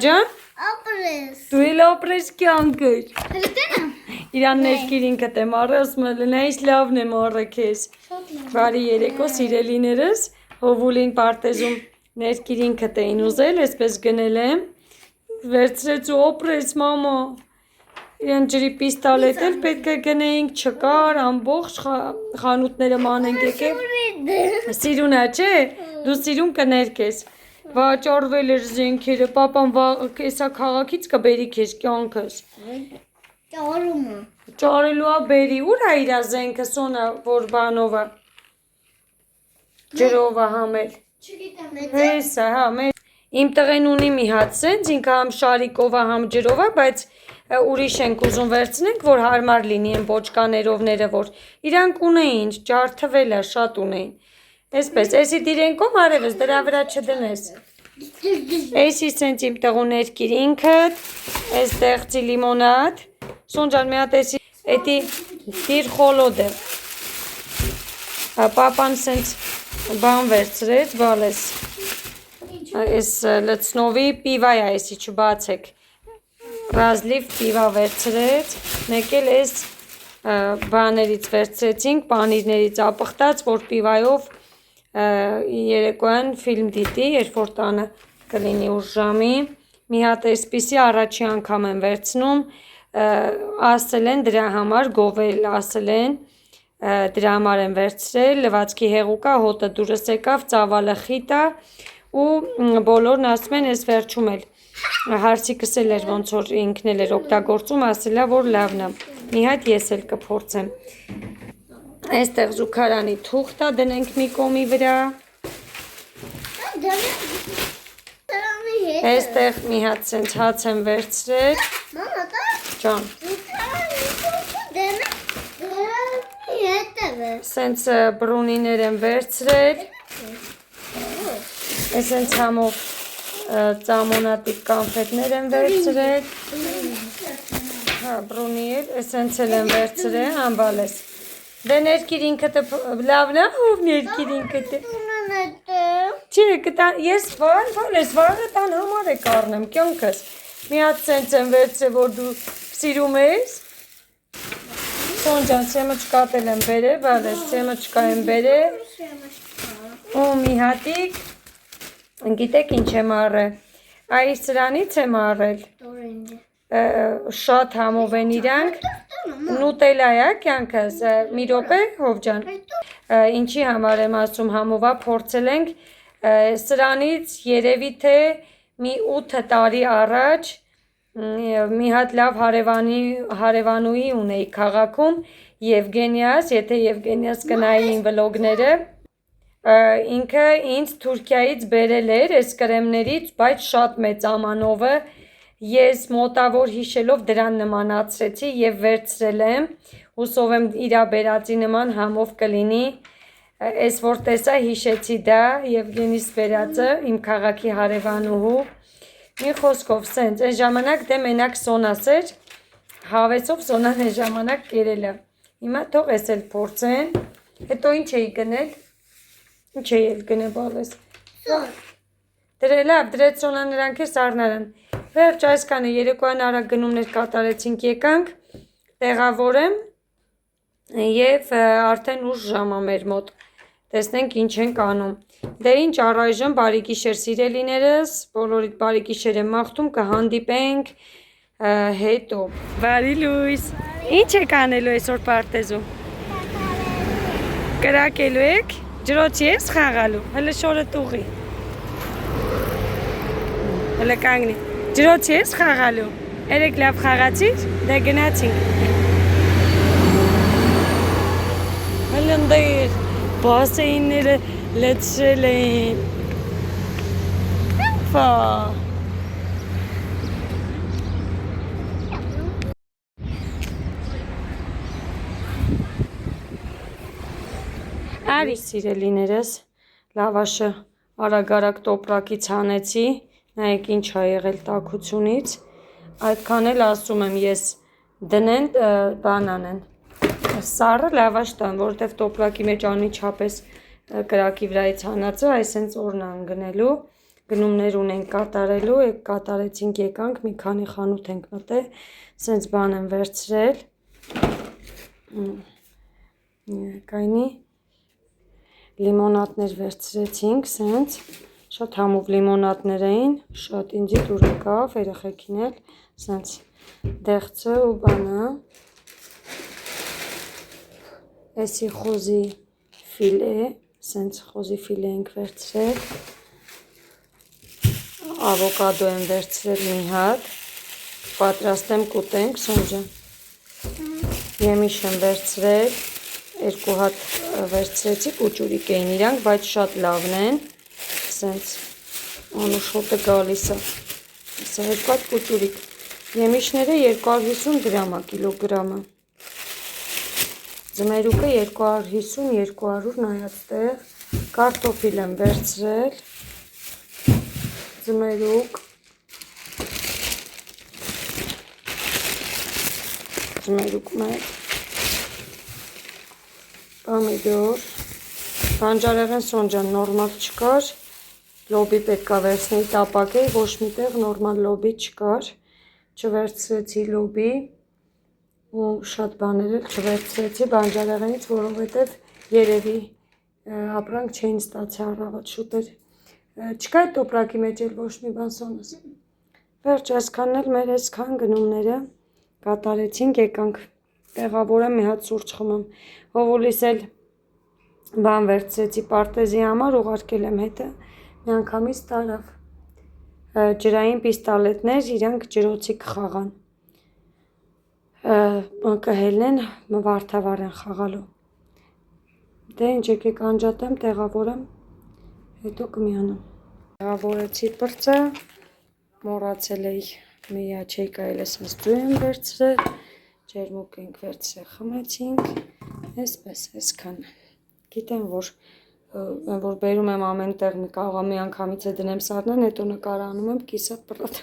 Ջան։ Ապրես։ Դու էլ ապրես կյանքեր։ Հրտենա։ Իրան ներքիրինքը տեմ առասում լնա ինչ լավն եմ առը քեզ։ Բարի երեկո սիրելիներս, հովուլին պարտեզում ներքիրինքը տեին ուզել, այսպես գնել եմ։ Վերցրեց ու օպրեց մամա։ Իրան ջրի պիստոլետ էլ պետք է գնեինք, չկար, ամբողջ խանութները մանենք եկել։ Սիրունա, չէ, դու սիրուն կներքես։ Վաճառվել էր զենքերը, պապան կեսա քաղաքից կբերի քեզ կյանքս։ Ճարումը։ Ճարելու ա բերի, ուր ա իրա զենքը սոնա, որ բանովը, ջրովը համել։ Չգիտեմ։ Հեսա, հա, իմ տղեն ունի մի հատ սենց, ինքը համ շարիկով ա, համ ջրով ա, բայց ուրիշ ենք ուզում վերցնենք, որ հարմար լինի են պոճկաներովները, որ իրանք ունեին, ջարդվել ա, շատ ունեին։ Այսպես, էսի դիրենքով արևս, դրա վրա չդնես։ Էսի սենց իմ տղու ներքիրինքըտ, էս դեղցի լիմոնադ, Սոնջան մի հատ էսի, էտի դիր խոլոդ է։ Պապան սենց բան վերցրեց, բալես, էս լծնովի պիվայ ա, էսի չբացեք, ռազլիվ պիվա վերցրեց, մեկ էլ էս բաներից վերցրեցինք, պանիրներից ապխտած, որ պիվայով երեկոյան ֆիլմ դիտի, երբ որ տանը կլինի ուշ ժամի, մի հատ էսպիսի առաջի անգամ եմ վերցնում, ասել են դրա համար, գովել ասել են, դրա համար եմ վերցրել, լվացքի հեղուկա, հոտը դուրս եկավ, ծավալը խիտ ա ու բոլորն ասում են էս վերջում էլ հարցիկս էլ էր ոնց որ ինքն էլ էր օգտագործում, ասել ա որ լավն ա, մի հատ ես էլ կփորձեմ։ Այստեղ զուգարանի թուղթ ա դնենք մի կոմի վրա։ Այստեղ մի հատ սենց հաց եմ վերցրել։ Մամա, դա Ջան։ Սենց բրունիներ եմ վերցրել։ Սենց համով ծամոնատիկ կանֆետներ եմ վերցրել։ Հա, բրունի էլ, սենց էլ եմ վերցրել, համբալես։ Դե ներքիրինքըտը լավն ա, ով ներքիրինքըտը։ Չէ, ես վարես, վարը տան համար է կարնեմ, կյանքս։ Մի հատ սենց եմ վերցրել, որ դու սիրում ես։ Սոնջան, սեմոչկատ եմ բերել, վալես, սեմոչկա եմ բերել։ Ու մի հատիկ, գիտեք ինչ եմ առել, այ սրանից եմ առել, շատ համով են իրանք, նուտելա է կյանքս, մի րոպե հովջան, ինչի համար եմ ասում համովա փորձել ենք, սրանից երևի թե մի 8 տարի առաջ մի հատ լավ հարևանուի ունեի քաղաքում Եվգենիաս, եթե Եվգենիաս կնային վլոգները, ինքը ինձ Թուրքիայից բերել էր այս կրեմներից, բայց շատ մեծ ամանովը, ես մոտավոր հիշելով դրան նմանացրեցի և վերցրել եմ, հուսով եմ իրա բերածի նման համով կլինի, ես որ տեսա հիշեցի դա, Եվգենիս բերածը, իմ քաղաքի հարևանուհու, մի խոսքով սենց, այս ժամանակ դե մենակ սոնաս էր, հավեցով սոնան այս ժամանակ կերել է, հիմա թող ես էլ փորձեն, հետո ինչ էի գնել, ինչ էի էլ գնել բալես, լավ, դրեց սոնան նրանք է սարնարան, վերջ այսքանը երեկոյան արագ գնումներ կատարեցինք եկանք, տեղավորեմ և արդեն ուշ ժամա մեր մոտ, տեսնենք ինչ ենք անում, դե ինչ առայժմ բարի գիշեր սիրելիներս, բոլորիդ բարի գիշեր եմ մաղթում, կհանդիպենք հետո, բարի լույս, ինչ եք անելու այսօր պարտեզում, կրակելու եք, ջրոցի ես խաղալու, հլը շորը տուղի, հլը կանգնի, ջրոցի ես խաղալու, երեք լավ խաղացիր, դե գնացինք, հլնդեր, բասեինները լեցրել էին, վա, արի սիրելիներս, լավաշը արագ տոպրակից հանեցի, նայեք ինչ ա եղել տաքությունից, այդքան էլ ասում եմ ես դնեն բան անեն, սառը լավաշ տան, որովհետև տոպրակի մեջ անիչապես կրակի վրայից հանածը, այսենց օրն անգնելու, գնումներ ունենք կատարելու, կատարեցինք եկանք, մի քանի խանութ ենք մտել, սենց բան եմ վերցրել, կայնի, լիմոնատներ վերցրեցինք, սենց, շատ համով լիմոնատներ էին, շատ ինձի դուր եկավ, երեխեքին էլ, սենց դեղցը ու բանը, էսի խոզի ֆիլե, սենց խոզի ֆիլե ենք վերցրել, ավոկադո եմ վերցրել մի հատ, պատրաստեմ կուտենք, Սոնջան, եմիշ եմ վերցրել, 2 հատ վերցրեցի, կուճուրիկ էին իրանք, բայց շատ լավն են, սենց, անուշոտը գալիս է, սա 2 հատ կուճուրիկ, եմիշները 250 գրամա, կիլոգրամը, ձմերուկը 250-200 նայած տեղ, կարտոֆիլ եմ վերցրել, ձմերուկ, մեկ, պամիդոր, բանջարեղեն Սոնջան նորմալ չկար, լոբի պետք է վերցնեի տապակեի, ոչ մի տեղ նորմալ լոբի չկար, չվերցրեցի լոբի, ու շատ բաներ էլ չվերցրեցի բանջարեղենից, որովհետև երևի ապրանք չէին ստացի առավոտ շուտ էր, չկա այդ տոպրակի մեջ էլ ոչ մի բան Սոնաս, վերջ այսքանն էլ մեր այսքան գնումները կատարեցինք, եկանք, տեղավորեմ մի հատ սուրճ խմեմ, հովուլիս էլ բան վերցրեցի պարտեզի համար, ուղարկել եմ հետը, մի անգամից տարավ, ջրային պիստալետներ, իրանք ջրոցի կխաղան, կհելնեն, վարդավար են խաղալու, դե ինչ եկեք անջատեմ, տեղավորեմ, հետո կմիանամ, տեղավորեցի պրծը, մոռացել էի մի յաչեյկա էլ էսպես դու եմ վերցրել, ջերմուկ ենք վերցրել, խմեցինք, այսպես, այսքան, գիտեմ, որ բերում եմ ամեն տեղ մի կարող մի անգամից է դնեմ սառնան, հետո նկարանում եմ, կիսատ պրատ,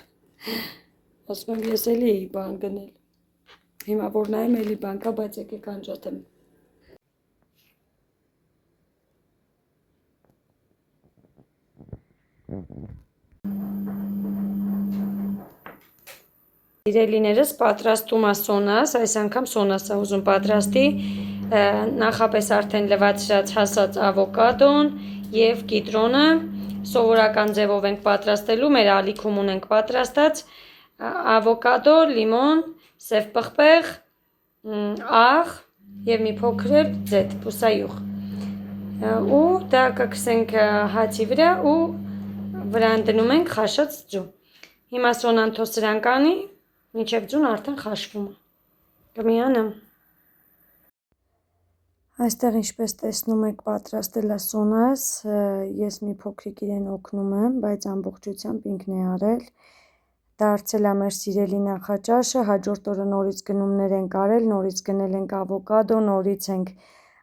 ասում եմ ես էլի էի բան գնել, հիմա որ նայեմ էլի բան կա, բայց եկեք անջատեմ, Իրելիներս պատրաստում է Սոնաս, այս անգամ Սոնաս է ուզում պատրաստի, նախապես արդեն լվացրած հասած ավոկադոն և կիտրոնը, սովորական ձևով ենք պատրաստելու, մեր ալիքում ունենք պատրաստած, ավոկադո, լիմոն, սև պղպեղ, աղ և մի փոքր էլ ձետ, պուսայուղ, ու դա կքսենք հացի վրա ու վրան դնում ենք խաշած ձու, հիմա Սոնան թո սրան կանի, մինչև ձուն արդեն խաշվում է, կմիանամ, այստեղ ինչպես տեսնում եք պատրաստել է Սոնաս, ես մի փոքրիկ իրեն օգնում եմ, բայց ամբողջությամբ ինքն է արել, դարձել է մեր սիրելի նախաճաշը, հաջորդ օրը նորից գնումներ ենք արել, նորից գնել ենք ավոկադո, նորից ենք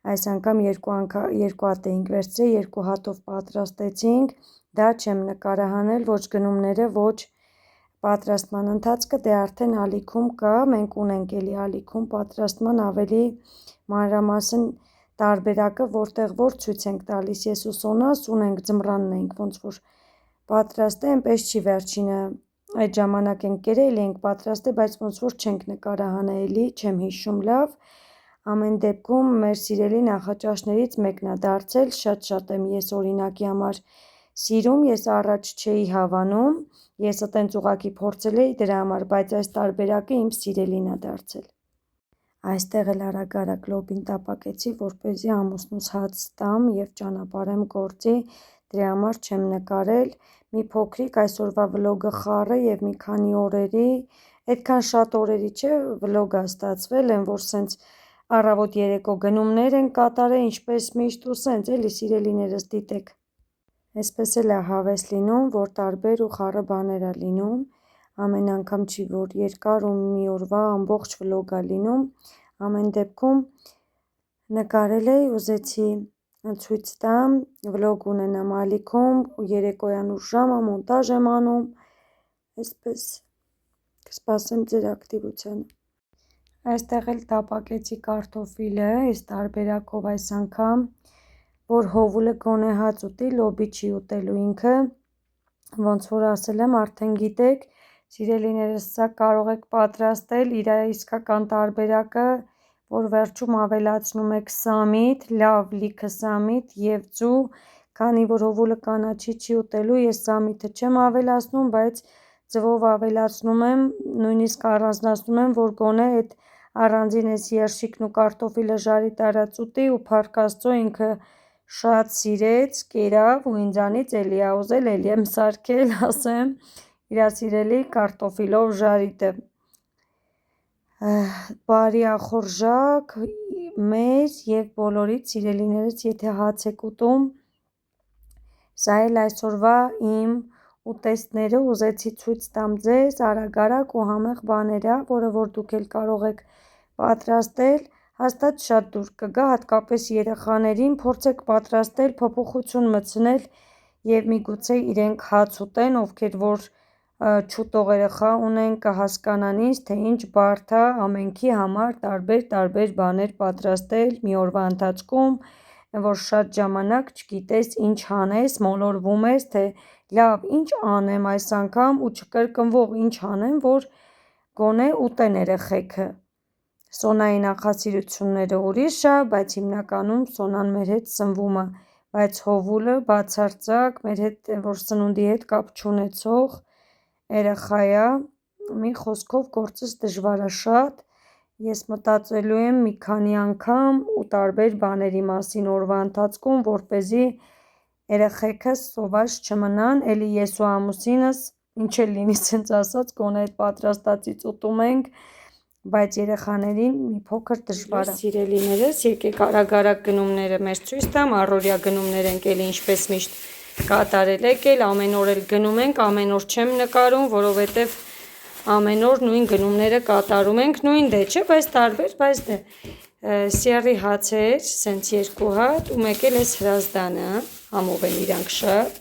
այս անգամ 2 հատ էինք վերցրել, 2 հատով պատրաստեցինք, դա չեմ նկարահանել, ոչ գնումները, ոչ պատրաստման ընթացքը, դե արդեն ալիքում կա, մենք ունենք էլի ալիքում պատրաստման ավելի մանրամասն տարբերակը, որտեղ որ ցույց ենք տալիս, ես ու Սոնաս ունենք ձմռանն ենք ոնց որ պատրաստել, այնպես չի վերջինը, այդ ժամանակ ենք կերել ենք պատրաստել, բայց ոնց որ չենք նկարահանել էլի, չեմ հիշում լավ, ամեն դեպքում մեր սիրելի նախաճաշներից մեկն է դարձել, շատ եմ ես օրինակի համար սիրում, ես առաջ չէի հավանում, ես տենց ուղակի փորձել էի դրա համար, բայց այս տարբերակը իմ սիրելին է դարձել, այստեղ էլ արագ լոբին տապակեցի, որպեսզի ամուսնուս հաց տամ և ճանապարհեմ գործի, դրա համար չեմ նկարել, մի փոքրիկ այսօրվա վլոգը խառը և մի քանի օրերի, այդքան շատ օրերի չէ վլոգ է ստացվել, են որ սենց առավոտ երեկո գնումներ են կատարել, ինչպես միշտ ու սենց էլի սիրելիներս դիտեք, այսպես էլ է հավես լինում, որ տարբեր ու խառը բաներ է լինում, ամեն անգամ չի որ երկար ու մի օրվա ամբողջ վլոգ է լինում, ամեն դեպքում նկարել էի, ուզեցի ցույց տամ, վլոգ ունենամ ալիքում, երեկոյան ուշ ժամը մոնտաժ եմ անում, այսպես կսպասեմ ձեր ակտիվությանը, այստեղ էլ տապակեցի կարտոֆիլը, այս տարբերակով այս անգամ, որ հովուլը գոնե հաց ուտի, լոբի չի ուտելու ինքը, ոնց որ ասել եմ, արդեն գիտեք, սիրելիներս, սա կարող եք պատրաստել իր իսկական տարբերակը, որ վերջում ավելացնում եք սամիտ, լավ լիքը սամիտ և ձու, քանի որ հովուլը կանաչի չի ուտելու, ես սամիթը չեմ ավելացնում, բայց ձվով ավելացնում եմ, նույնիսկ առանձնացնում եմ, որ գոնե այդ առանձին այս երշիկն ու կարտոֆիլը ժարի տարած ուտի ու փառք Աստծո ինքը շատ սիրեց, կերավ ու ինձանից էլի ա ուզել, էլի եմ սարքել, ասեմ, իր սիրելի կարտոֆիլով ժարիտը։ Բարի ախորժակ մեր և բոլորիդ սիրելիներս, եթե հաց եք ուտում, սա էլ այսօրվա իմ ուտեստները ուզեցի ցույց տամ ձեզ արագ-արագ ու համեղ բաներ ա, որը որ դուք էլ կարող եք պատրաստել, հաստատ շատ դուր կգա, հատկապես երեխաներին, փորձեք պատրաստել, փոփոխություն մտցնել և միգուցե իրենք հաց ուտեն, ովքեր որ չուտող երեխա ունեն, կհասկանան ինձ, թե ինչ բարդ ա ամենքի համար տարբեր բաներ պատրաստել մի օրվա ընթացքում, որ շատ ժամանակ չգիտես ինչ անես, մոլորվում ես, թե լավ ինչ անեմ այս անգամ ու չկրկնվող ինչ անեմ, որ գոնե ուտեն երեխեքը։ Սոնայի նախասիրությունները ուրիշ ա, բայց հիմնականում Սոնան մեր հետ սնվում ա, բայց հովուլը բացարձակ մեր հետ որ սնունդի հետ կապ չունեցող երեխա ա, մի խոսքով գործս դժվար ա շատ, ես մտածելու եմ մի քանի անգամ ու տարբեր բաների մասին օրվա ընթացքում, որպեսզի երեխեքս սոված չմնան, էլի ես ու ամուսինս, ինչ էլ լինի սենց ասած, գոնե այդ պատրաստածից ուտում ենք, բայց երեխաներին մի փոքր դժվար ա։ Սիրելիներս, եկեք արագ-արագ գնումները մեր ցույց տամ, առօրյա գնումներ ենք էլի ինչպես միշտ կատարել եք էլ, ամեն օր էլ գնում ենք, ամեն օր չեմ նկարում, որովհետև ամեն օր նույն գնումները կատարում ենք, նույն դե չէ, բայց տարբեր, բայց դե սիարի հացեր, սենց 2 հատ ու մեկ էլ էս հրազդանը, համով են իրանք շատ,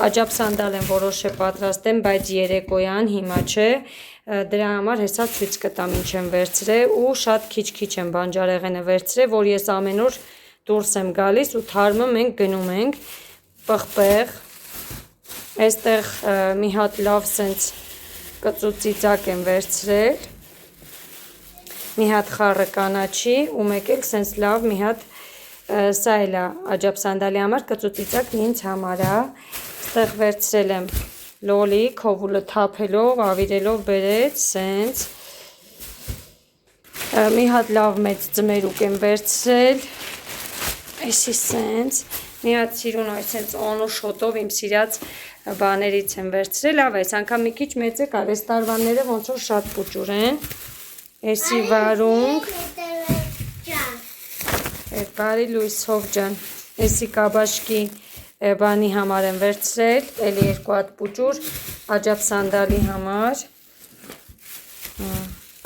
աջապ սանդալ եմ որոշել պատրաստեմ, բայց երեկոյան հիմա չէ, դրա համար հեսա ցույց կտամ ինչ եմ վերցրել ու շատ քիչ եմ բանջարեղենը վերցրել, որ ես ամեն օր դուրս եմ գալիս ու թարմը մենք գնում ենք պղպեղ, այստեղ մի հատ լավ սենց կծուծիծակ եմ վերցրել, մի հատ խառը կանաչի ու մեկ էլ սենց լավ մի հատ սա էլ ա աջապ սանդալի համար կծուծիծակն ինձ համար ա, այստեղ վերցրել եմ լոլիկ, հովուլը թափելով, ավիրելով բերեց, սենց, մի հատ լավ մեծ ձմերուկ եմ վերցրել, էսի սենց, մի հատ սիրուն այս սենց օնու շոտով իմ սիրած բաներից եմ վերցրել, լավ այս անգամ մի քիչ մեծ է կար, այս տարվանները ոնց որ շատ պուճուր են, էսի վարունգ, բարի լույս հովջան, էսի կաբաշկի բանի համար եմ վերցրել, էլի 2 հատ պուճուր, աջապ սանդալի համար,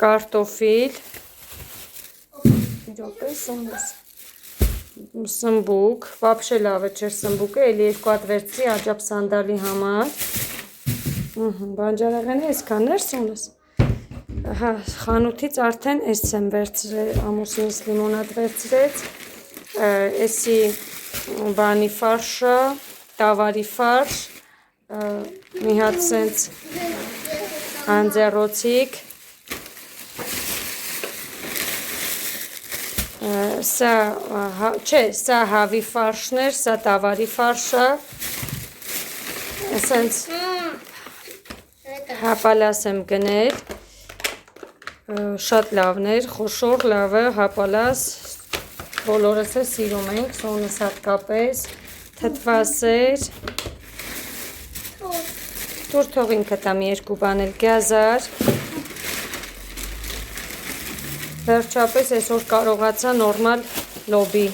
կարտոֆիլ, սմբուկ, վապշե լավը չէր սմբուկը, էլի 2 հատ վերցրի աջապ սանդալի համար, բանջարեղենը այսքան էր սոնս, խանութից արդեն այս եմ վերցրել, ամուսինս լիմոնադ վերցրեց, էսի բանի ֆարշը, տավարի ֆարշ, մի հատ սենց անձեռոցիկ, սա, չէ, սա հավի ֆարշն էր, սա տավարի ֆարշը, սենց հապալաս եմ գնել, շատ լավն էր, խոշոր լավը, հապալաս, բոլորս է սիրում ենք, սոնս հատկապես, թթվասեր, դուր թող ինքը տամ 2 բան էլ գազար, վերջապես այսօր կարողացա նորմալ լոբի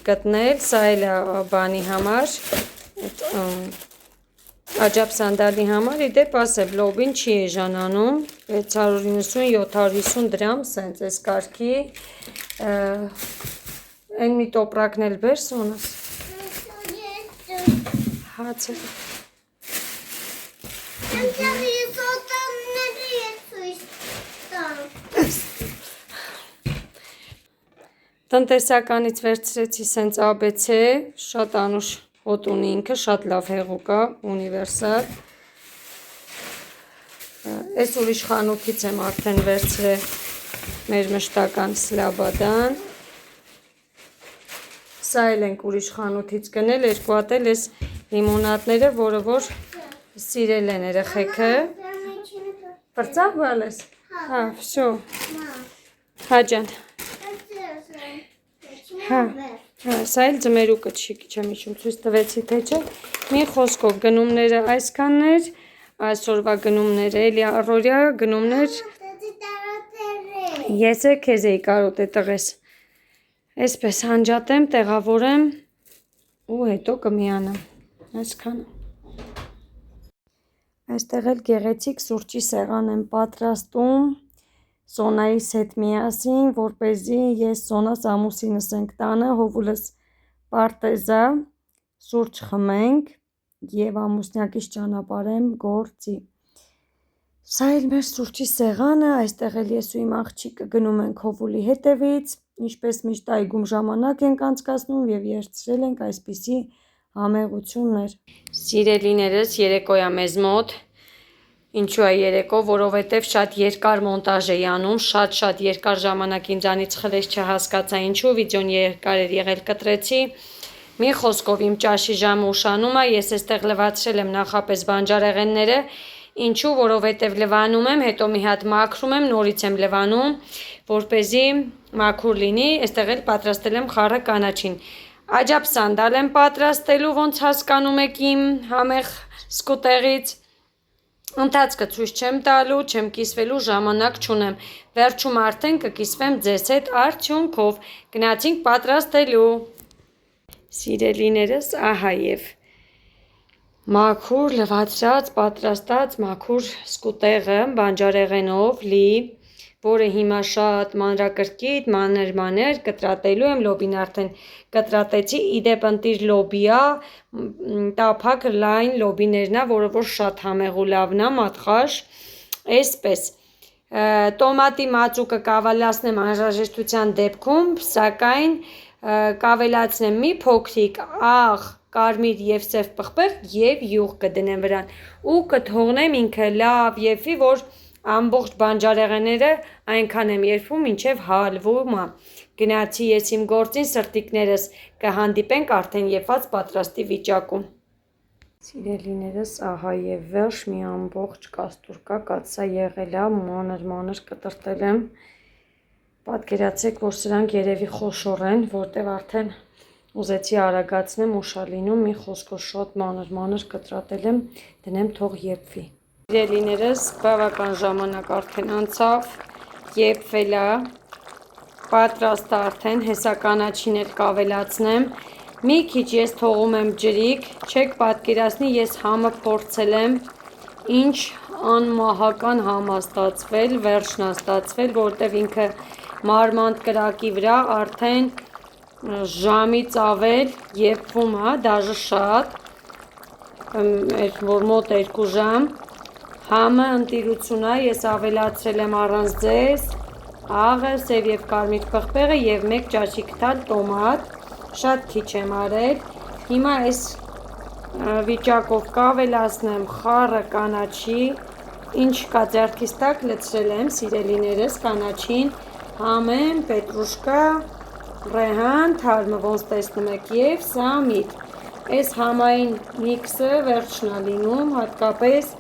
գտնել, սա էլ բանի համար, աջապ սանդալի համար, իդեպ ասեմ, լոբին չի էժանանում, 690-750 դրամ, սենց ես կարգի, են մի տոպրակն էլ բեր սոնս, հացեր, տնտեսականից վերցրեցի սենց ABC, շատ անուշ հոտ ունի ինքը, շատ լավ հեղուկ ա, ունիվերսալ, Այս ուրիշ խանութից եմ արդեն վերցրել մեր մշտական սլաբադան։ Սա էլ ենք ուրիշ խանութից գնել, երկու հատ էլ այս լիմոնադները, որը որ սիրել են երեխեքը։ Պրծավ բալես։ Հա, всё։ Հա ջան։ Հա, սա էլ ձմերուկը չի, չեմ հիշում, ցույց տվեցի թե չէ։ Մի խոսքով գնումները այսքանն էր, այսօրվա գնումները, էլի առօրյա գնումներ։ Ես է քեզ էի կարոտե տղես։ Այսպես հանջատեմ, տեղավորեմ ու հետո կմիանամ։ Այսքանը։ Այստեղ էլ գեղեցիկ սուրճի սեղան եմ պատրաստում Սոնայիս հետ միասին, որպեսզի ես Սոնաս ամուսինս ենք տանը, հովուլս պարտեզա, սուրճ խմենք և ամուսնյակից ճանապարհեմ գործի։ Սա էլ մեր սուրճի սեղանը, այստեղ էլ ես ու իմ աղջիկը գնում ենք հովուլի հետևից, ինչպես միշտ այգում ժամանակ ենք անցկացնում և երդրել ենք այսպիսի համեղություններ։ Սիրելիներս, երեկոյա մեզ մոտ։ Ինչու է երեկո, որովհետև շատ երկար մոնտաժ էի անում, շատ երկար ժամանակ ինձանից խլեց չհասկացա ինչու, վիդեոն երկար էր եղել կտրեցի։ Մի խոսքով իմ ճաշի ժամը ուշանում է, ես այստեղ լվացրել եմ նախապես բանջարեղենները, ինչու, որովհետև լվանում եմ, հետո մի հատ մաքրում եմ, նորից եմ լվանում, որպեսզի մաքուր լինի, այստեղ էլ պատրաստել եմ խառը կանաչին։ Աջապ սանդալ եմ պատրաստելու, ոնց հասկանում եք իմ համեղ սկուտեղից։ Ընթացքը ցույց չեմ տալու, չեմ կիսվելու, ժամանակ չունեմ։ Վերջում արդեն կկիսվեմ ձեզ հետ արդյունքով։ Գնացինք պատրաստելու։ Սիրելիներս, ահա եւ մաքուր լվացրած, պատրաստած մաքուր սկուտեղը բանջարեղենով լի, որը հիմա շատ մանրակրկիտ, մանր կտրատելու եմ, լոբին արդեն կտրատեցի, իդեպ ընտիր լոբիա, տափակ լայն լոբիներն է, որը որ շատ համեղ ու լավն է, մատխաշ, այսպես, տոմատի մածուկը կավելացնեմ անհրաժեշտության դեպքում, սակայն կավելացնեմ մի փոքրիկ աղ, կարմիր և սև պղպեղ և յուղ կդնեմ վրան ու կթողնեմ ինքը լավ եփի, որ ամբողջ բանջարեղենները այնքան եմ երբում, մինչև հալվում է։ Գնացի ես իմ գործին, սրտիկներս կհանդիպենք արդեն եփած պատրաստի վիճակում։ Սիրելիներս, ահա եւ վերջ մի ամբողջ կաստուր կա, սա եղել է, մանր կտրտել եմ։ Պատկերացրեք, որ սրանք երևի խոշոր են, որտեղ արդեն ուզեցի արագացնեմ, ուշալինում, մի խոսքով շատ մանր կտրատել եմ, դնեմ թող եփվի։ Սիրելիներս, բավական ժամանակ արդեն անցավ, եփվել է, պատրաստ է արդեն, հեսա կանաչին էլ կավելացնեմ, մի քիչ ես թողում եմ ջրիկ, չեք պատկերացնի, ես համը փորձել եմ, ինչ անմահական համ է ստացվել, վերջն է ստացվել, որտեղ ինքը մարմանդ կրակի վրա արդեն ժամից ավել եփվում է, դաժե շատ, որ մոտ 2 ժամ, համը ընտիրություն է, ես ավելացրել եմ առանց ձեզ, աղը, սև և կարմիր պղպեղը և 1 ճաշի քթալ տոմատ, շատ քիչ եմ արել, հիմա այս վիճակով կավելացնեմ խառը կանաչի, ինչ կա ձեռքիս տակ լցրել եմ, սիրելիներս, կանաչին, համեմ, պետրուշկա, ռեհան, թարմը ոնց տեսնում եք և սա միտ, այս համային միքսը վերջն է լինում, հատկապես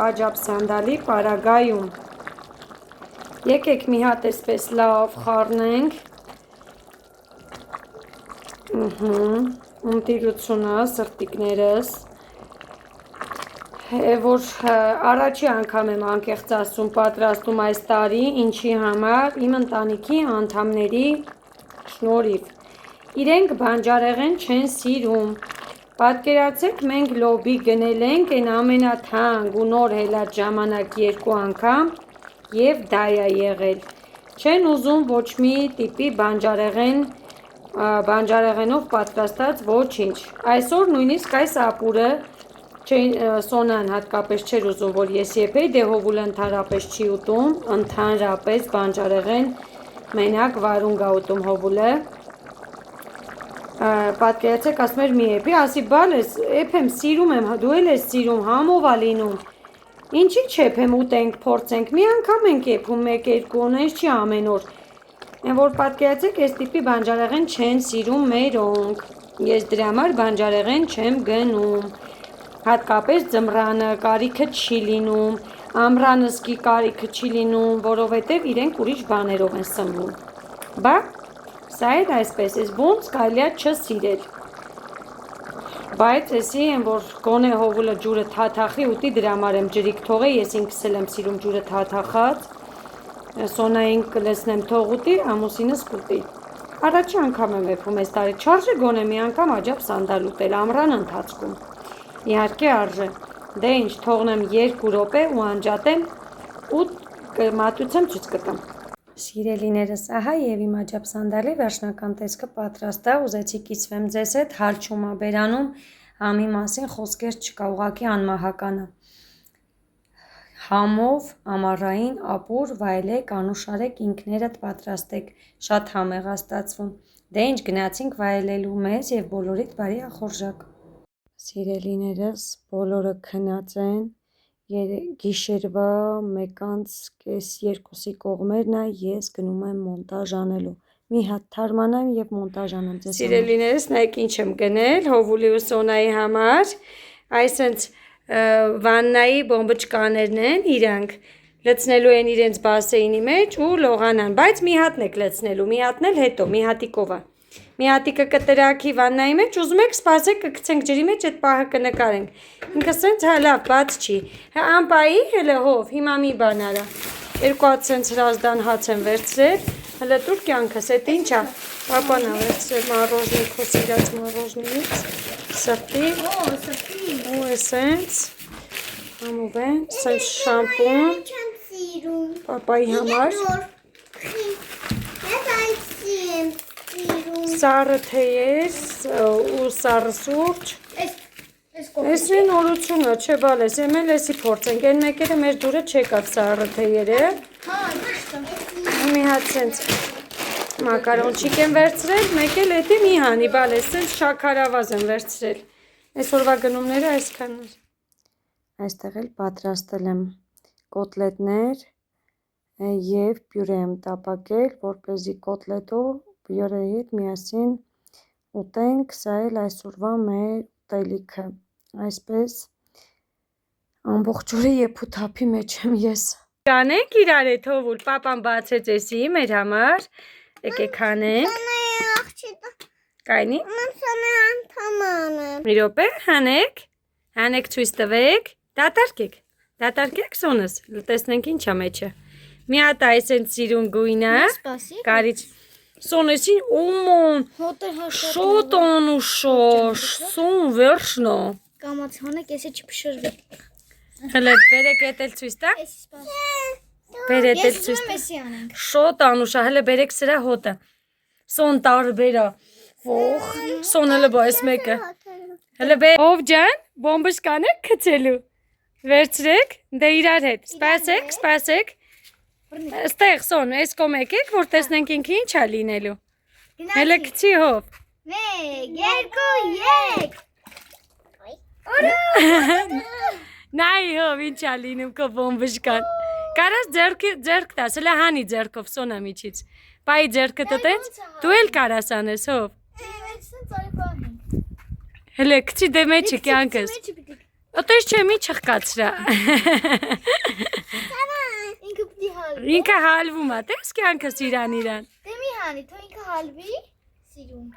աջապ սանդալի պարագայում, եկեք մի հատ այսպես լավ խառնենք, ընտիրությունը, սրտիկներս, որ առաջի անգամ եմ անկեղծ ասում պատրաստում այս տարի, ինչի համար, իմ ընտանիքի անդամների շնորհիվ, իրենք բանջարեղեն չեն սիրում, պատկերացեք մենք լոբի գնել ենք այն ամենաթանկ ու նոր հելած ժամանակ 2 անգամ և դա է եղել, չեն ուզում ոչ մի տիպի բանջարեղենով պատրաստած ոչինչ, այսօր նույնիսկ այս ապուրը Սոնան հատկապես չէր ուզում, որ ես եփեի, դե հովուլը ընդհանրապես չի ուտում, ընդհանրապես բանջարեղեն մենակ վարունգ է ուտում հովուլը, պատկերացեք ասում էր մի եփի, ասի բալես, եփեմ, սիրում եմ, դու էլ ես սիրում, համով է լինում, Ինչի՞ չեփեմ ուտենք, փորձենք։ Մի անգամ ենք եփում 1-2 օրից չի ամեն օր։ Այն որ պատկերացեք, այս տիպի բանջարեղեն չեն սիրում մերոնք։ Ես դրա համար բանջարեղեն չեմ գնում։ Հատկապես ձմռանը կարիքը չի լինում, ամռանսկի կարիքը չի լինում, որովհետև իրենք ուրիշ բաներով են սնվում։ Բա, սա էլ այսպես, ես ոնց կարելի է չսիրել։ Բայց էսի եմ, որ գոնե հովուլը ջուրը թաթախի ուտի դրա համար եմ ջրիկ թողե, ես ինքս էլ եմ սիրում ջուրը թաթախած։ Սոնային կլսնեմ թող ուտի, ամուսինս կուտի։ Առաջի անգամ եմ եփում այս տարի, չարժե գոնե մի անգամ աջապ սանդալ ուտել ամռան ընթացքում։ Իհարկե արժե։ Դե ինչ, թողնեմ 2 րոպե ու անջատեմ ու մատուցեմ ցույց կտամ։ Սիրելիներս, ահա եւ իմ աջապ սանդալի վերջնական տեսքը պատրաստ է, ուզեցի կիսվեմ ձեզ հետ, հարճում ա բերանում, համի մասին խոսքեր չկա, ուղղակի անմահական է։ Համով, ամառային, ապուր, վայելեք, անուշարեք, ինքներդ պատրաստեք, շատ համեղ է ստացվում։ Դե ինչ գնացինք վայելելու մեզ եւ բոլորիդ բարի ախորժակ։ Սիրելիներս, բոլորը քնած են, գիշերվա 1:30-2-ի կողմերն է, ես գնում եմ մոնտաժ անելու։ Մի հատ թարմանամ եւ մոնտաժ անեմ ձեզ։ Սիրելիներս, նայեք ինչ եմ գնել Հովուլի ու Սոնայի համար։ Այսինքն վաննայի բոմբոճկաներն են իրանք լցնելու են իրենց բասեինի մեջ ու լողանան, բայց մի հատն եք լցնելու, մի հատն էլ հետո, մի հատիկով է։ Մի հատիկը կտրակի վաննայի մեջ, ուզում եք սպասեք, կգցենք ջրի մեջ, այդ պահը կնկարենք։ Ինքը սենց հա լավ, բաց չի։ Հա անպայի հելը հով, հիմա մի բան արա։ 2 հատ սենց հրազդան հաց եմ վերցրել, հələ տուր կյանքս, էդ ինչ է։ Պապան ա վերցրել մառոժնի, քո սիրած մառոժնից, սրտի, ու էսենց, ամուվեն, սենց շամպուն, պապայի համար, սառը թեյեր ու սառը սուրճ, ես մի նորությունը, չէ բալես, եմ էլ էսի փորձենք, են մեկերը մեր դուրը չեկավ սառը թեյերը, մի հատ սենց մակարոնչիկ եմ վերցրել, մեկ էլ էդի մի հանի բալես, սենց շաքարավազ եմ վերցրել, այսօրվա գնումները այսքաններ, այստեղ էլ պատրաստել եմ կոտլետներ և պյուրե եմ տապակել, որպեսզի կոտլետով պյուրեի հետ միասին ուտենք, սա էլ այսօրվա մեր ուտելիքը, այսպես ամբողջ օրը եփութափի մեջ եմ ես։ Կանենք իրար հետ Հովուլ, պապան բացեց էսի մեր համար, եկեք հանենք, կայնի, մի րոպե, հանեք ցույց տվեք, դատարկեք Սոնս, տեսնենք ինչ է մեջը, մի հատ այսենց սիրուն գույնը, կարիչ, Սոնեսին ոմոն, շոտ անուշաշ, Սոն վերջնո, Կամաց հանեք, եսի չպշրվի։ հլը բերեք էտ էլ ցույց տա, բերեք էլ ցույց տա, շոտ անուշա, հլը բերեք սրա հոտը, Սոն տարբերա, ոխ, Սոն հլը բա ես մեկը, հլը բեր, ով ջան, բոմբս կանեք կծելու, վերցրեք, դե իրար հետ, սպասեք, Ստեղ Սոն, այս կոմ եկեք, որ տեսնենք ինքը ինչ է լինելու, հելը կցի հով, 1, 2, 3 նայ հով ինչ է լինում կո բոմբշկան, կարաս ձերք տաս, հլը հանի ձերքով Սոնա միջից, պայի ձերքը տտենց, դու էլ կարաս անես հով, հլը կցի դե մեջը կյանքս, ոտես չէ մի չխկացրա, ինքը հալվում է, տես կյանքս իրան, Դե մի հանի, թո ինքը հալվի, սիրում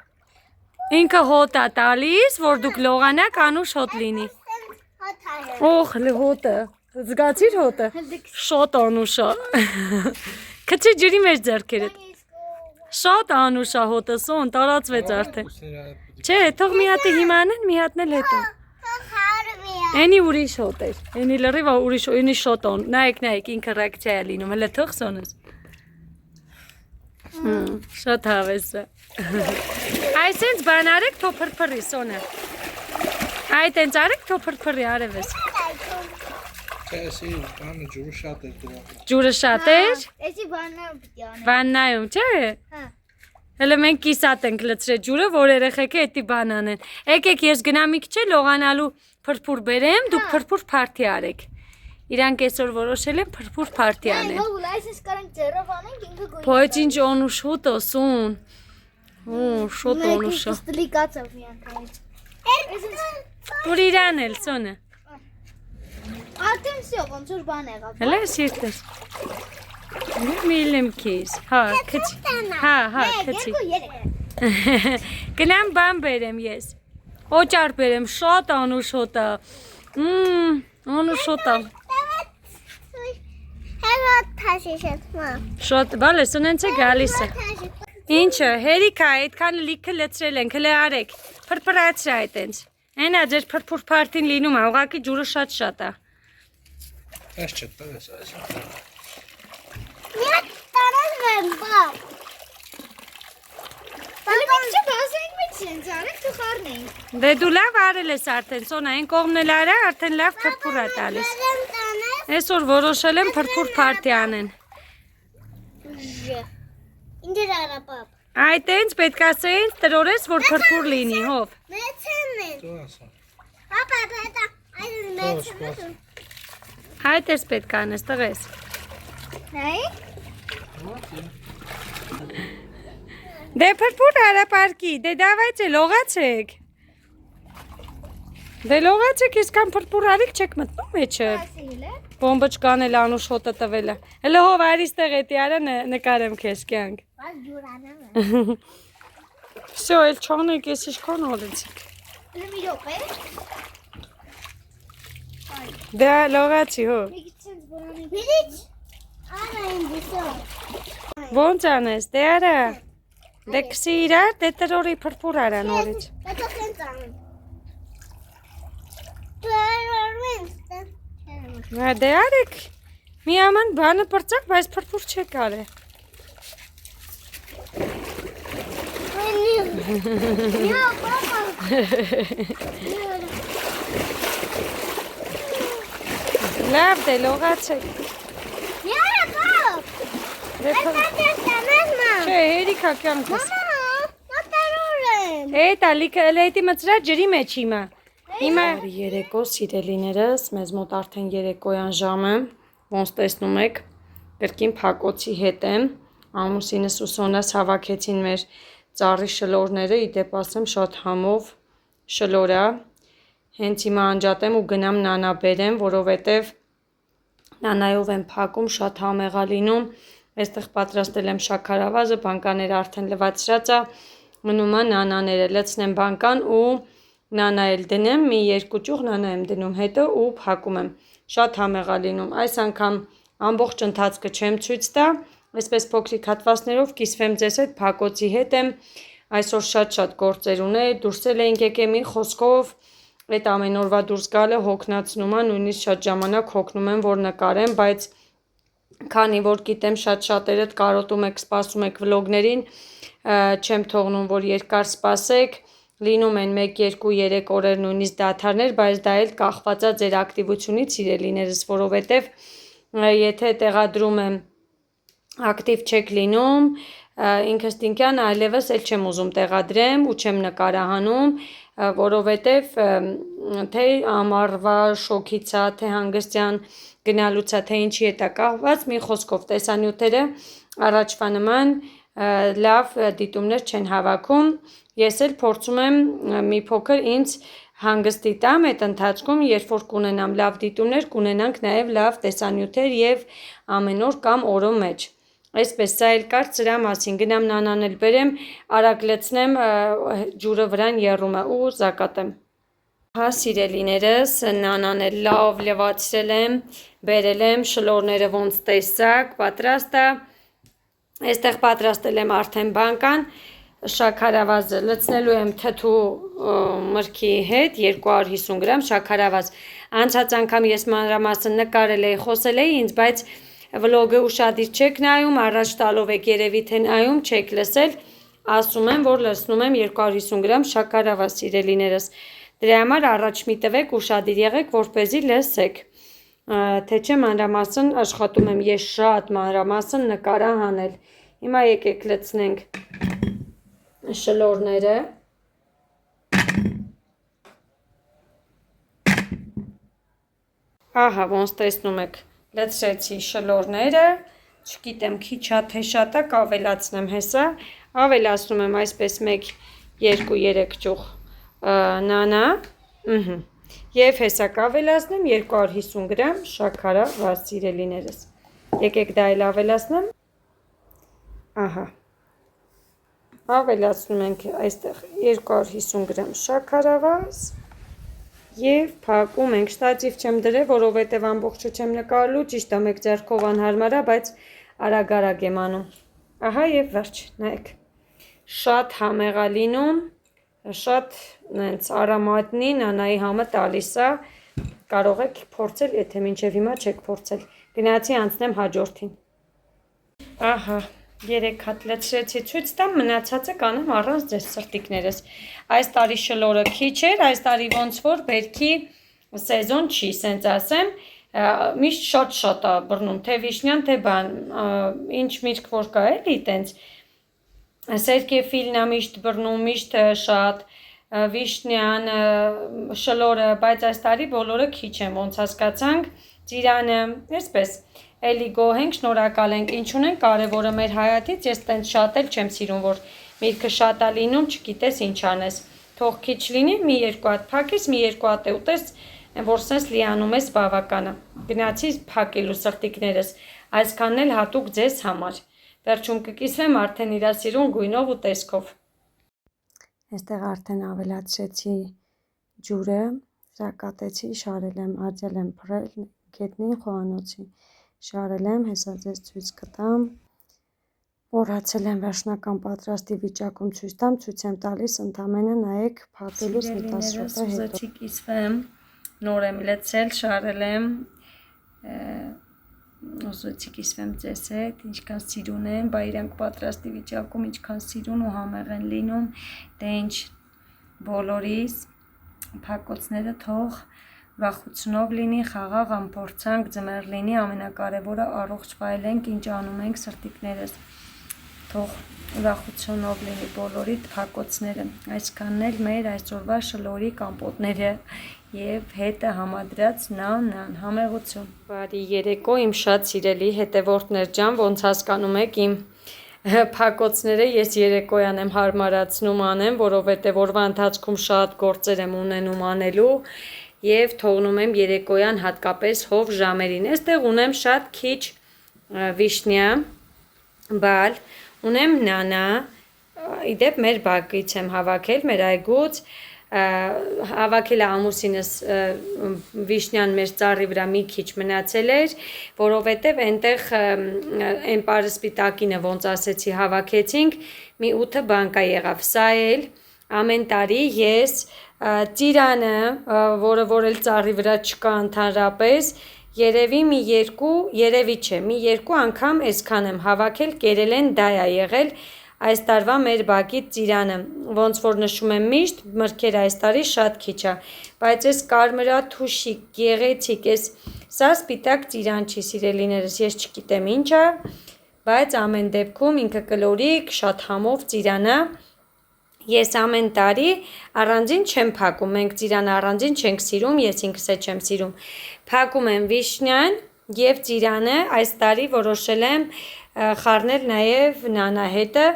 ինքը հոտ է տալիս, որ դուք լողանակ անուշ հոտ լինի, օխ հլը հոտը, զգացիր հոտը, շոտ անուշա, կչի ջրի մեջ ձերքերդ, շատ անուշա հոտը Սոն, տարածվեց արդեն, չէ, թող մի հատի հիմա անեն, մի հատն էլ հետո, Էնի ուրիշ հոտ էր, էնի լրիվ ուրիշ, էնի շոտ on, նայեք, ինքը ռեակցիա է լինում, հլը թող Սոնս, շատ հավես է, այսենց բան արեք թո պրպրի Սոնը, այդ ենց արեք թո պրպրի արևես, ջուրը շատ էր, վաննայում չէ, հլը մենք կիսատ ենք լծրել ջուրը, որ երեխեքը էտի բան անեն, եկեք ես գնամ մի քիչ լողանալու փրփուր բերեմ, դուք փրփուր փարթի արեք, Իրանք այսօր որոշել են փրփուր փարթի անեն։ Գոլ այսպես կարան ծերով անենք ինքը գոյ։ Բայց ինչ օնուշուտ ասուն։ Ու շուտ օնուշա։ Ստլիկացավ մի անգամ։ Որ իրան էլ սոնը։ Արդեն всё, ոնց որ բան եղավ։ Հələ սիրտես։ Միլեմ քեզ։ Հա, քիչ։ Հա, քիչ։ Գնամ բան բերեմ ես։ Օճար բերեմ, շատ անուշոտ է։ Անուշոտ է։ Հələ թաշիշեցմա։ Շատ բալես ունենց է գալիս է։ Ինչը, հերիքա, այդքան լիքը լցրել ենք, հələ արեք։ Փրփրացրա այտենց։ Այնա ձեր փրփուր փարթին լինում է, ուղղակի ջուրը շատ է։ Այս չտես այս։ Մի տարածվեմ, բա։ Բալի չբասենք մեծ sense արեք դու խառնենք։ Դե դու լավ արել ես արդեն, սոնա այն կողմն էլ արա, արդեն լավ փրփուր է տալիս։ Այսօր որոշել եմ փրփուր փարթի անեն։ Ինչ արա պապ։ Այտենց պետք է ասեին տրորես, որ փրփուր լինի, հով։ Մեծն է։ Դու ասա։ Պապա, դա այս մեծն է։ Այդ ես պետք է անես, տղես։ Նայ։ Դե փրփուր արա պարկի, դե դավայցե լողացեք։ Դե լողացեք, իսկան փրփուր արիք չեք մտնում մեջը։ Ասիլը։ Բոմբոչկան էլ անուշ հոտը տվել է։ Հələ հով արիստեղ էտի արա նկարեմ քեզ կյանք։ Բաց ջուրանա։ Всё, էլ չանեք, ես ինչքան օրեցիք։ Մի րոպե։ Դե լողացի հո։ Մի քիչ sense բորանի։ Բիլիչ։ Արա ինձ։ Ոնց անես, դե արա։ Դե քսի իրար, դե տրորի փրփուր արա նորից։ Դա sense անում։ Հա դե արեք։ Մի աման բանը պրծակ, բայց փրփուր չեք արել։ Լավ դե լողացեք։ Յարա պապ։ Դե չէ, հերիքա կյանքս։ Էտա լիքը մծրա ջրի մեջ հիմա։ Հիմա երեկո սիրելիներս, մեզ մոտ արդեն երեկոյան ժամը, ոնց տեսնում եք, կրկին փակոցի հետ եմ, ամուսինս ու Սոնաս հավաքեցին մեր ծառի շլորները, իդեպ ասեմ շատ համով շլորա, հենց հիմա անջատեմ ու գնամ նանա բերեմ, որովհետև նանայով եմ փակում, շատ համեղ է լինում, այստեղ պատրաստել եմ շաքարավազը, բանկաները արդեն լվացրած է, մնում է նանաները լցնեմ բանկան ու նանա էլ դնեմ, մի երկու ճուղ նանա եմ դնում հետո ու փակում եմ, շատ համեղ է լինում, այս անգամ ամբողջ ընթացքը չեմ ցույց տա, այսպես փոքրիկ հատվածներով կիսվեմ ձեզ հետ, փակոցի հետ եմ, այսօր շատ գործեր ունեի, դուրսել էինք եկել մի խոսքով, այդ ամեն օրվա դուրս գալը հոգնածնում է, նույնիսկ շատ ժամանակ հոգնում եմ, որ նկարեմ, բայց քանի որ գիտեմ շատ-շատերդ կարոտում եք, սպասում եք վլոգներին, չեմ թողնում, որ երկար սպասեք, լինում են 1-2-3 օրեր նույնիսկ դադարներ, բայց դա էլ կախված է ձեր ակտիվությունից սիրելիներս, որովհետև եթե տեղադրում եմ ակտիվ չեք լինում, ինքս տինքյան այլևս էլ չեմ ուզում տեղադրեմ ու չեմ նկարահանում, որովհետև թե ամառվա շոքից է, թե հանգստյան գնալուց է, թե ինչի հետ է կախված, մի խոսքով տեսանյութերը առաջվա նման լավ դիտումներ չեն հավաքում, ես էլ փորձում եմ մի փոքր ինձ հանգստի տամ այդ ընթացքում, երբ որ կունենամ լավ դիտումներ, կունենանք նաև լավ տեսանյութեր եւ ամեն օր կամ օրո մեջ։ Այսպես սա էլ կար սրա մասին, գնամ նանան էլ բերեմ, արագ լցնեմ, ջուրը վրան եռում է ու զակատեմ։ Հա սիրելիներս, նանան էլ լավ լվացրել եմ, բերել եմ, շլորները ոնց տեսակ, պատրաստ է։ Այստեղ պատրաստել եմ արդեն բանկան, շաքարավազը լցնելու եմ թթու մրգի հետ 250 գրամ շաքարավազ։ Անցած անգամ ես մանրամասն նկարել էի, խոսել էի ինձ, բայց վլոգը ուշադիր չեք նայում, առաջ տալով եք երևի թե նայում, չեք լսել, ասում եմ, որ լցնում եմ 250 գրամ շաքարավազ սիրելիներս։ Դրա համար առաջ մի տվեք, ուշադիր եղեք, որպեսզի լսեք։ Թե չէ մանրամասն աշխատում եմ ես շատ մանրամասն նկարահանել։ Հիմա եկեք լցնենք շլորները։ Ահա, ոնց տեսնում եք, լցրեցի շլորները, չգիտեմ, քիչ է թե շատ է, կավելացնեմ հեսա, ավելացնում եմ այսպես 1, 2, 3 ճուղ նանա, և հեսա կավելացնեմ 250 գրամ շաքարը վազ սիրելիներս, եկեք դա էլ ավելացնեմ, ահա, ավելացնում ենք այստեղ 250 գրամ շաքարավազ և փակում ենք, շտատիվ չեմ դրել, որովհետև ամբողջը չեմ նկարելու, ճիշտ է մեկ ձեռքով անհարմար է, բայց արագ եմ անում, ահա և վերջ, նայեք, շատ համեղ է լինում, շատ նենց արամատնի նանայի համը տալիս է, կարող եք փորձել, եթե մինչև հիմա չեք փորձել, գնացի անցնեմ հաջորդին, ահա, 3 հատ լցրեցի ցույց տամ, մնացածը կանեմ առանց ձեզ սրտիկներս, այս տարի շլորը քիչ էր, այս տարի ոնց որ բերքի սեզոն չի, սենց ասեմ, միշտ շատ է բռնում, թե վիշնյան, թե բան, ինչ միրգ որ կա էլի տենց, սերկեֆիլն է միշտ բռնում, միշտ շատ, վիշնյան, շլորը, բայց այս տարի բոլորը քիչ են, ոնց հասկացանք, ծիրանը, այսպես, էլի գոհ ենք, շնորհակալ ենք, ինչ ունենք, կարևորը մեր հայացքից, ես տենց շատ էլ չեմ սիրում, որ միրգը շատ է լինում, չգիտես ինչ անես, թող քիչ լինի, մի 2 հատ փակես, մի 2 հատ ուտես, որ սենց լիանում ես բավականը, գնացի փակելու սրտիկներս, այսքանն էլ հատուկ ձեզ համար, վերջում կկիսվեմ արդեն իրա սիրուն գույնով ու տեսքով, այստեղ արդեն ավելացրեցի ջուրը, սակատեցի, շարել եմ, աջել եմ փռել, գետնին խոհանոցի, շարել եմ, հեսա ձեզ ցույց կտամ, մոռացել եմ վերջնական պատրաստի վիճակում ցույց տամ, ցույց եմ տալիս, ընդամենը նայեք փակելուց մի 10 րոպե հետո։ Ուզեցի կիսվեմ, նոր եմ լցել, շարել եմ, ուզեցի կիսվեմ ձեզ հետ, ինչքան սիրուն են, բա իրանք պատրաստի վիճակում ինչքան սիրուն ու համեղ են լինում, դե ինչ բոլորիս փակոցները թող ուրախությունով լինի, խաղաղ ամփորձանք, ձմեռ լինի, ամենակարևորը առողջ վայելենք, ինչ անում ենք սրտիկներս, թող ուրախությունով լինի բոլորիդ փակոցները, այսքանն էլ մեր այսօրվա շլորի կամպոտները և հետը համադրած նան, համեղություն։ Բարի երեկո իմ շատ սիրելի հետևորդներ ջան, ոնց հասկանում եք իմ փակոցները ես երեկոյան եմ հարմարացնում անեմ, որովհետև օրվա ընթացքում շատ գործեր եմ ունենում անելու և թողնում եմ երեկոյան հատկապես հով ժամերին, այստեղ ունեմ շատ քիչ վիշնյա, բալ, ունեմ նանա, իդեպ մեր բակից եմ հավաքել, մեր այգուց, հավաքել է ամուսինս վիշնյան մեր ծառի վրա մի քիչ մնացել էր, որովհետև այնտեղ այն պարսպիտակինը ոնց ասեցի հավաքեցինք, մի 8 բանկա եղավ, սա էլ ամեն տարի ես ծիրանը, որը որ էլ ծառի վրա չկա ընդհանրապես, երևի մի 2 անգամ այսքան եմ հավաքել, կերել են դա է եղել այս տարվա մեր բակից ծիրանը, ոնց որ նշում եմ միշտ, մրգերը այս տարի շատ քիչ է, բայց այս կարմրաթուշիկ, գեղեցիկ, սա սպիտակ ծիրան չի սիրելիներս, ես չգիտեմ ինչ է, բայց ամեն դեպքում ինքը կլորիկ, շատ համով ծիրան է, ես ամեն տարի առանձին չեմ փակում, մենք ծիրանը առանձին չենք սիրում, ես ինքս է չեմ սիրում, փակում եմ վիշնյան և ծիրանը, այս տարի որոշել եմ խառնել նաև նանահետը,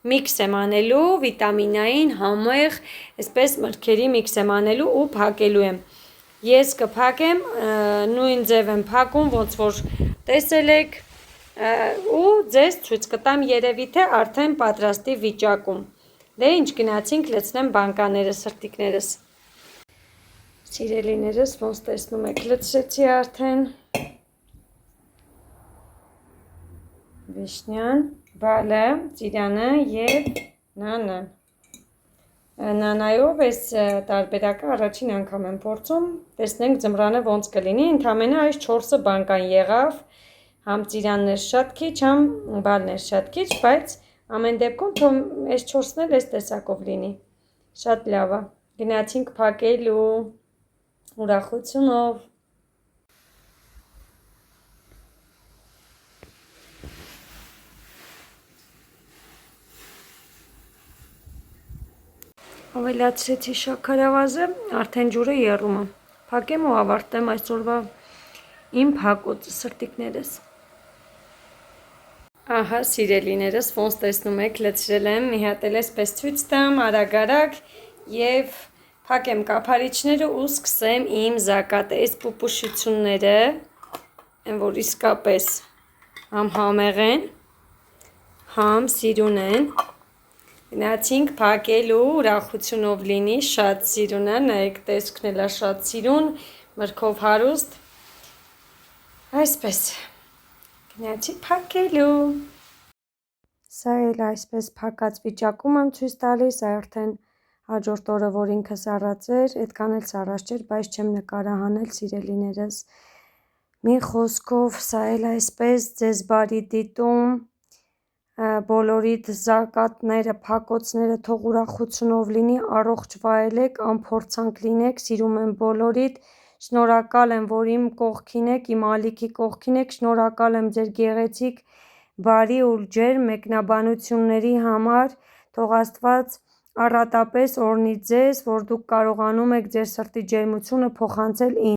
միքս եմ անելու, վիտամինային, համեղ, այսպես մրգերի միքս եմ անելու ու փակելու եմ, ես կփակեմ, նույն ձև եմ փակում, ոնց որ տեսել եք ու ձեզ ցույց կտամ երևի թե արդեն պատրաստի վիճակում, դե ինչ գնացինք լցնեմ բանկաները սրտիկներս, սիրելիներս ոնց տեսնում եք լցրեցի արդեն, վիշնյան, բալը, ծիրանը և նանան, նանայով այս տարբերակը առաջին անգամ եմ փորձում, տեսնենք ձմռանը ոնց կլինի, ընդամենը այս 4 բանկան եղավ, համ ծիրանն էր շատ քիչ, համ բալն էր շատ քիչ, բայց ամեն դեպքում թող այս 4-ն էլ այս տեսակով լինի, շատ լավ է, գնացինք փակելու, ուրախությունով, ավելացրեցի շաքարավազը, արդեն ջուրը եռում է, փակեմ ու ավարտեմ այսօրվա իմ փակոց սրտիկներս։ Ահա սիրելիներս, ոնց տեսնում եք, լցրել եմ, մի հատ էլ էսպես ցույց տամ, արագ եւ փակեմ կափարիչները ու սկսեմ իմ զակատը, այս պուպուշությունները, այն որ իսկապես համ համեղ են, համ սիրուն են։ Գնացինք փակելու, ուրախությունով լինի, շատ սիրուն է, նայեք տեսքն էլա շատ սիրուն, մրգով հարուստ։ Այսպես գնացի փակելու։ Սա էլ այսպես փակած վիճակում եմ ցույց տալիս, արդեն հաջորդ օրը, որ ինքը սառած էր, այդքան էլ սառած չէր, բայց չեմ նկարահանել սիրելիներս։ Մի խոսքով, սա էլ այսպես ձեզ բարի դիտում, բոլորիդ զակատները, փակոցները թող ուրախությունով լինի, առողջ վայելեք, անփորձանք լինեք, սիրում եմ բոլորիդ, շնորհակալ եմ, որ իմ կողքին եք, իմ ալիքի կողքին եք, շնորհակալ եմ ձեր գեղեցիկ, բարի ու ջերմ մեկնաբանությունների համար, թող Աստված առատապես օրհնի ձեզ, որ դուք կարողանում եք ձեր սրտի ջերմությունը փոխանցել ինձ։